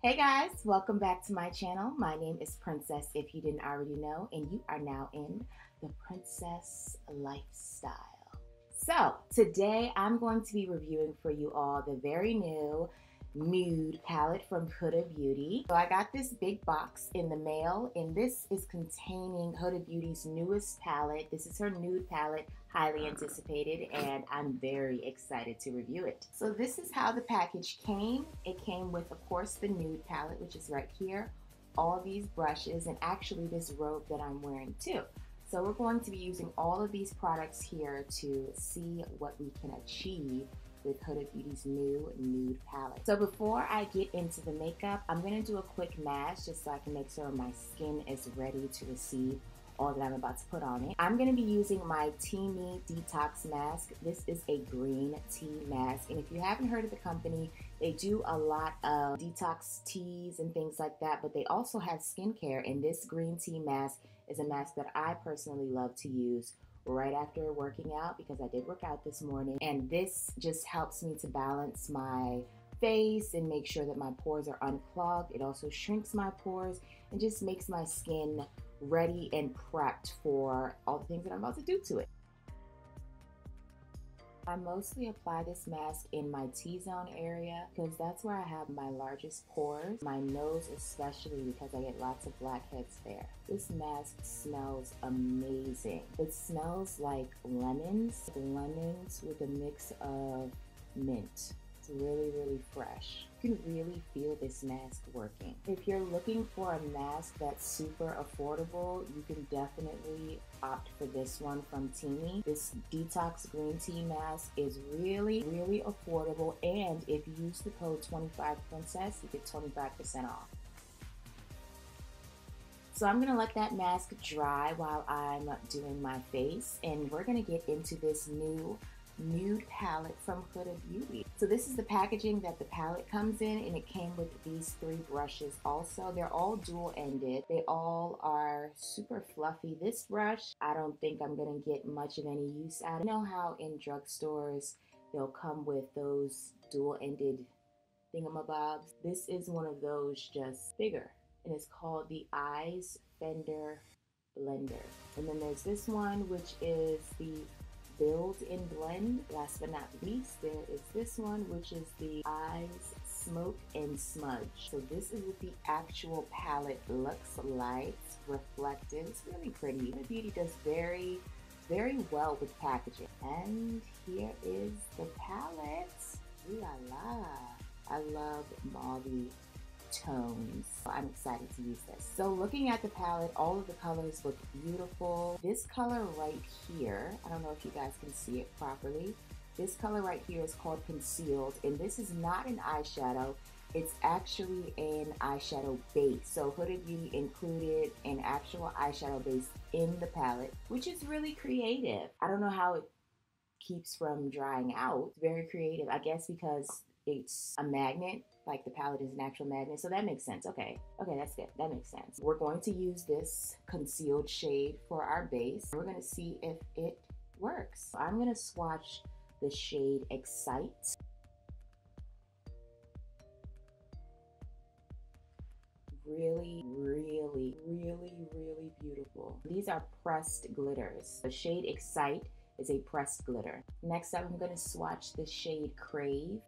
Hey guys, welcome back to my channel. My name is Princess, if you didn't already know, and you are now in the Princess Lifestyle. So today I'm going to be reviewing for you all the very new nude palette from Huda Beauty. So I got this big box in the mail, and this is containing Huda Beauty's newest palette. This is her nude palette, highly anticipated, and I'm very excited to review it. So this is how the package came. It came with, of course, the nude palette, which is right here, all these brushes, and actually this robe that I'm wearing too. So we're going to be using all of these products here to see what we can achieve with Huda Beauty's new nude palette. So before I get into the makeup, I'm gonna do a quick mask just so I can make sure my skin is ready to receive all that I'm about to put on it. I'm gonna be using my Teami DETOX Mask. This is a green tea mask, and if you haven't heard of the company, they do a lot of detox teas and things like that, but they also have skincare, and this green tea mask is a mask that I personally love to use right after working out, because I did work out this morning, and this just helps me to balance my face and make sure that my pores are unclogged. It also shrinks my pores and just makes my skin ready and prepped for all the things that I'm about to do to it. I mostly apply this mask in my T-zone area because that's where I have my largest pores, my nose especially, because I get lots of blackheads there. This mask smells amazing. It smells like lemons with a mix of mint. It's really, really fresh. You can really feel this mask working. If you're looking for a mask that's super affordable, you can definitely opt for this one from Teami. This Detox Green Tea Mask is really, really affordable, and if you use the code 25Princess, you get 25% off. So I'm gonna let that mask dry while I'm doing my face, and we're gonna get into this new nude palette from Huda Beauty. So this is the packaging that the palette comes in, and it came with these 3 brushes also. They're all dual-ended. They all are super fluffy. This brush, I don't think I'm gonna get much of any use out of. You know how in drugstores they'll come with those dual-ended thingamabobs? This is one of those, just bigger, and it's called the Eyes Fender Blender. And then there's this one, which is the Build and Blend. Last but not least, there is this one, which is the Eyes Smoke and Smudge. So this is what the actual palette looks like. It's reflective. It's really pretty. Huda Beauty does very, very well with packaging. And here is the palette. Ooh la la. I love mauve tones. I'm excited to use this. So looking at the palette, all of the colors look beautiful. This color right here, I don't know if you guys can see it properly. This color right here is called Concealed, and this is not an eyeshadow. It's actually an eyeshadow base. So Huda Beauty included an actual eyeshadow base in the palette, which is really creative. I don't know how it keeps from drying out. It's very creative, I guess because it's a magnet, like the palette is an actual magnet, so that makes sense. Okay, that's good. That makes sense. We're going to use this concealed shade for our base. We're going to see if it works. So I'm going to swatch the shade Excite. Really, really, really, really beautiful. These are pressed glitters. The shade Excite is a pressed glitter. Next up, I'm going to swatch the shade Crave.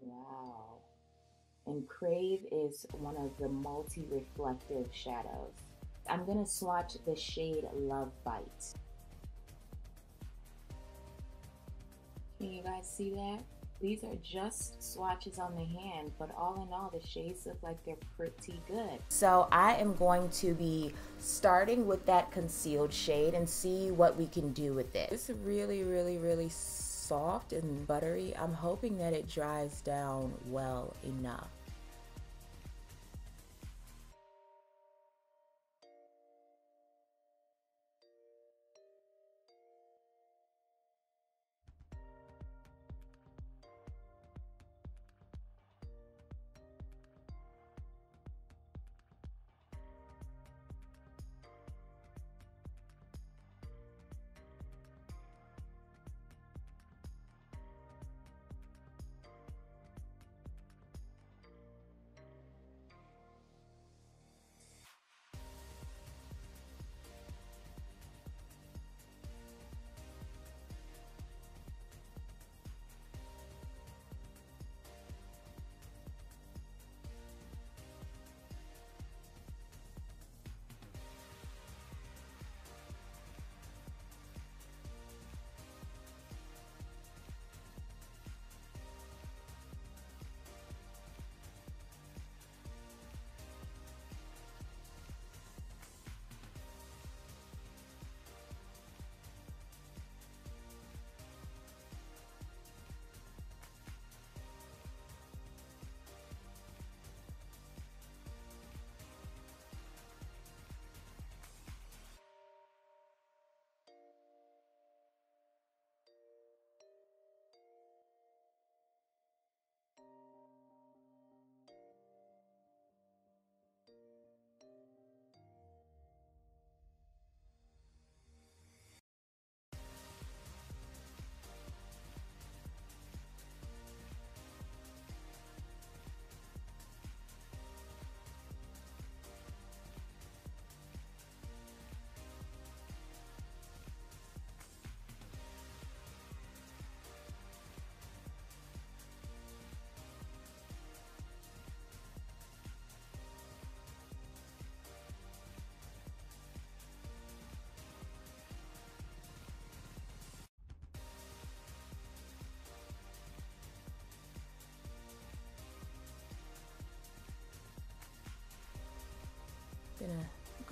Wow. And Crave is one of the multi-reflective shadows. I'm going to swatch the shade Love Bite. Can you guys see that? These are just swatches on the hand, but all in all, the shades look like they're pretty good. So I am going to be starting with that concealed shade and see what we can do with it. It's really, really, really soft and buttery. I'm hoping that it dries down well enough.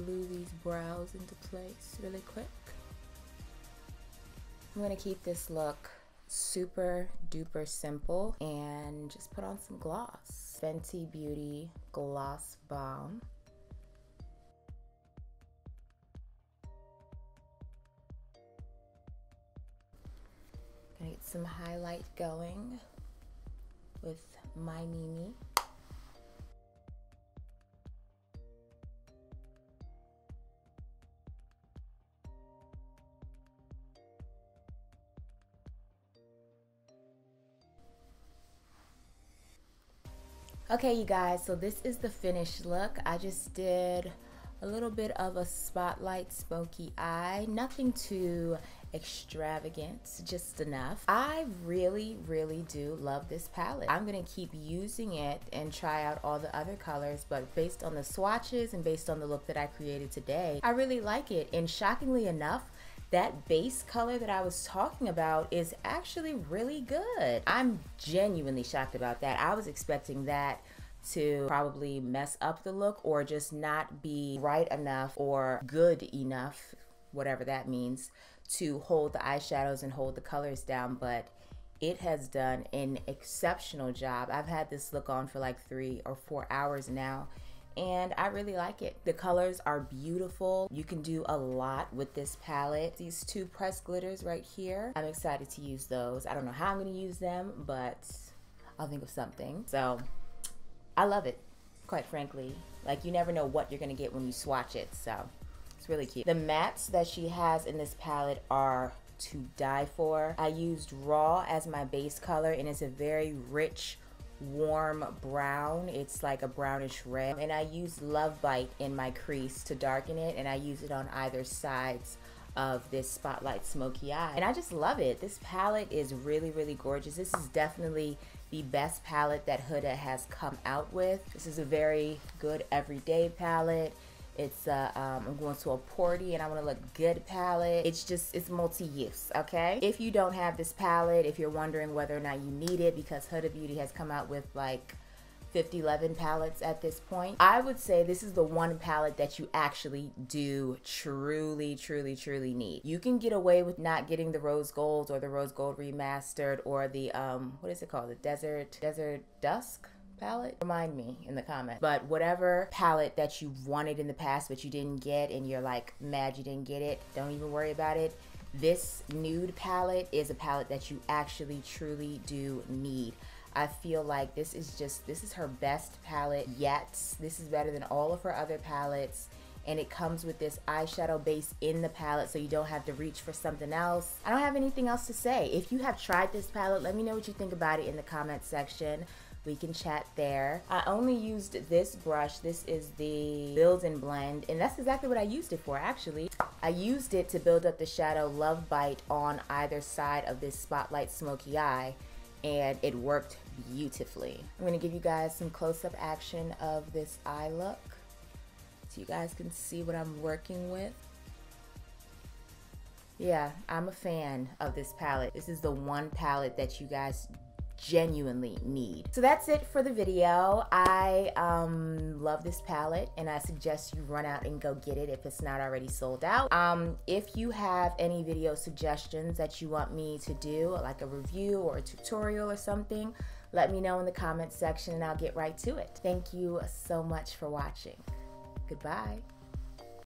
glue these brows into place really quick. I'm gonna keep this look super duper simple and just put on some gloss. Fenty Beauty Gloss Bomb. Gonna get some highlight going with my Mimi. Okay, you guys, so this is the finished look. I just did a little bit of a spotlight smoky eye, nothing too extravagant, just enough. I really do love this palette. I'm gonna keep using it and try out all the other colors, but based on the swatches and based on the look that I created today, I really like it. And shockingly enough, that base color that I was talking about is actually really good. I'm genuinely shocked about that. I was expecting that to probably mess up the look or just not be bright enough or good enough, whatever that means, to hold the eyeshadows and hold the colors down, but it has done an exceptional job. I've had this look on for like 3 or 4 hours now, and I really like it. The colors are beautiful. You can do a lot with this palette. These 2 pressed glitters right here, I'm excited to use those. I don't know how I'm gonna use them, but I'll think of something. So I love it, quite frankly. Like, you never know what you're gonna get when you swatch it, so it's really cute. The mattes that she has in this palette are to die for. I used Raw as my base color, and it's a very rich, warm brown. It's like a brownish red. And I used Love Bite in my crease to darken it, and I use it on either sides of this spotlight smoky eye. And I just love it. This palette is really gorgeous. This is definitely the best palette that Huda has come out with. This is a very good everyday palette. It's I'm going to a party and I want to look good palette. It's multi-use, okay? If you don't have this palette, if you're wondering whether or not you need it, because Huda Beauty has come out with like 11 palettes at this point, I would say this is the one palette that you actually do truly need. You can get away with not getting the rose gold or the rose gold remastered or the what is it called, the desert dusk palette? Remind me in the comments. But whatever palette that you wanted in the past but you didn't get and you're like mad you didn't get it, don't even worry about it. This nude palette is a palette that you actually truly do need. I feel like this is her best palette yet. This is better than all of her other palettes, and it comes with this eyeshadow base in the palette, so you don't have to reach for something else. I don't have anything else to say. If you have tried this palette, let me know what you think about it in the comment section. We can chat there. I only used this brush. This is the Build and Blend, and that's exactly what I used it for, actually. I used it to build up the shadow Love Bite on either side of this spotlight smoky eye, and it worked beautifully. I'm gonna give you guys some close-up action of this eye look so you guys can see what I'm working with. Yeah, I'm a fan of this palette. This is the one palette that you guys genuinely need. So that's it for the video. I love this palette, and I suggest you run out and go get it if it's not already sold out. If you have any video suggestions that you want me to do, like a review or a tutorial or something, let me know in the comment section and I'll get right to it. Thank you so much for watching. Goodbye.